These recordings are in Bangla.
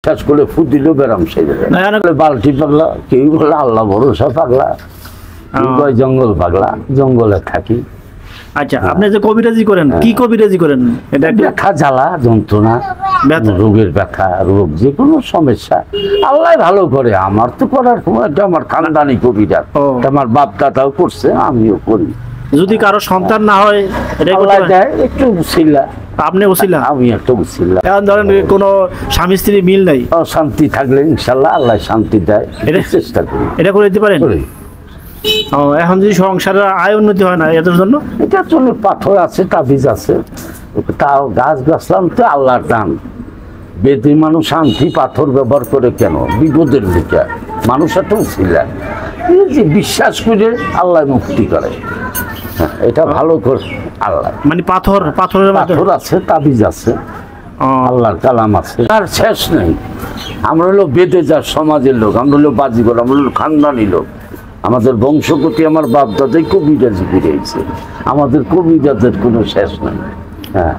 বিশ্বাস করে ফু দিল বেরাম সেরে বালতি পাগলা, কেউ বলে আল্লাহ ভরসা পাগলা, জঙ্গল পাগলা, জঙ্গলে থাকি। আচ্ছা, আপনি যে কবিরাজি করেন, কি কবিরাজি করেন? এটা ব্যথা, জ্বালা, যন্ত্রণা, রোগের ব্যথা, রোগ যে কোনো সমস্যা আল্লাহ ভালো করে। আমার তো করার সময় আমার খানদানি কবিরাজ, আমার বাপ দাদাও করছে, আমিও করি। যদি কারো সন্তান না হয়, একটু উছিলা, আপনি উছিলা, আমি একটা উছিলা। এখন ধরেন কোনো স্বামী স্ত্রী মিল নাই, শান্তি থাকলে ইনশাল্লাহ আল্লাহ শান্তি দেয়, এটা চেষ্টা করি। এটা করে দিতে পারেন? এখন যদি সংসারের আয় উন্নতি হয় না, এটার জন্য এটার জন্য পাথর আছে, তাবিজ আছে, তাও গাছ গাছলাম তো আল্লাহর দান। বেদি মানুষ শান্তি পাথর ব্যবহার করে কেন? বিপদের দিকে মানুষ একটা উছিলা, বিশ্বাস করে আল্লাহ মুক্তি করে। এটা ভালো করে আল্লাহ, মানে পাথরের আছে, তাবিজ আছে, আল্লাহর কালাম আছে, আর শেষ নেই। আমরা হলো বেদে যার সমাজের লোক, আমরা হলো বাজিগর, আমরা হলো খানদানি লোক। আমাদের বংশগতি, আমার বাপ দাদাই কবিরাজি ফিরেছে, আমাদের কবিরাজের কোনো শেষ নেই। হ্যাঁ,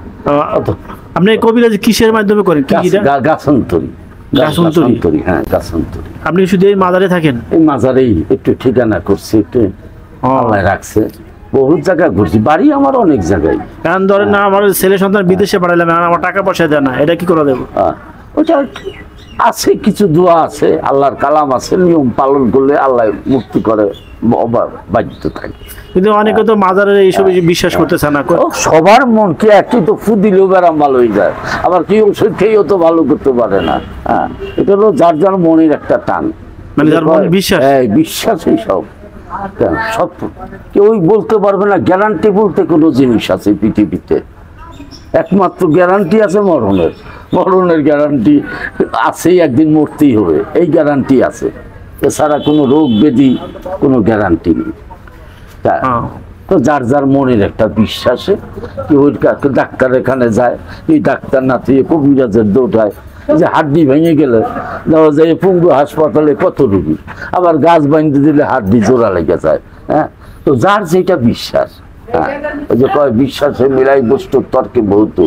আপনি কবিরাজি কিসের মাধ্যমে করেন? গাছান্তরি। হ্যাঁ, গাছান্তরি। আপনি শুধু এই মাজারে থাকেন? এই মাজারেই একটু ঠিকানা করছি, একটু আল্লাহ রাখছে, বহুত জায়গায় ঘুরছি, বাড়ি আমার অনেক জায়গায়। কারণ ধরেন না, আমার ছেলে সন্তান বিদেশে পাঠালাম, আমার টাকা পয়সা দেয় না, এটা কি করে দেবো? ওটা আছে, কিছু দোয়া আছে, আল্লাহর কালাম আছে, নিয়ম পালন করলে আল্লাহ মুক্তি করে, বাধ্য থাকে। কিন্তু অনেকে তো মাজারে এইসব বিশ্বাস করতেছে না। সবার মন কি একই তো, ফু দিলেও বেড়াম ভালো হয়ে যায়, আবার কি ওষুধ খেয়েও তো ভালো করতে পারে না। হ্যাঁ, এটা হলো যার যার মনের একটা টান, মানে যার মনে বিশ্বাস। হ্যাঁ, বিশ্বাসই সব। সব কেউই বলতে পারবে না। গ্যারান্টি বলতে কোনো জিনিস আছে পৃথিবীতে? একমাত্র গ্যারান্টি আছে মরণের। মরণের গ্যারান্টি আছেই, একদিন মরতেই হবে, এই গ্যারান্টি আছে। এছাড়া কোনো রোগ ব্যাধি কোনো গ্যারান্টি নেই। তো যার যার মনের একটা বিশ্বাসে কেউ ডাক্তার এখানে যায়, এই ডাক্তার না থেকে কবিরাজের দৌড়ায়, যে হাড্ডি ভেঙে গেলে দেওয়া যায় পঙ্গু হাসপাতালে কত রুগী, আবার গাছ বাঁধতে দিলে হাড্ডি জোড়া লেগে যায়। হ্যাঁ, তো যার যেটা বিশ্বাস, হ্যাঁ, ওই যে কয় বিশ্বাসে মিলাই বস্তু তর্কে বহুত।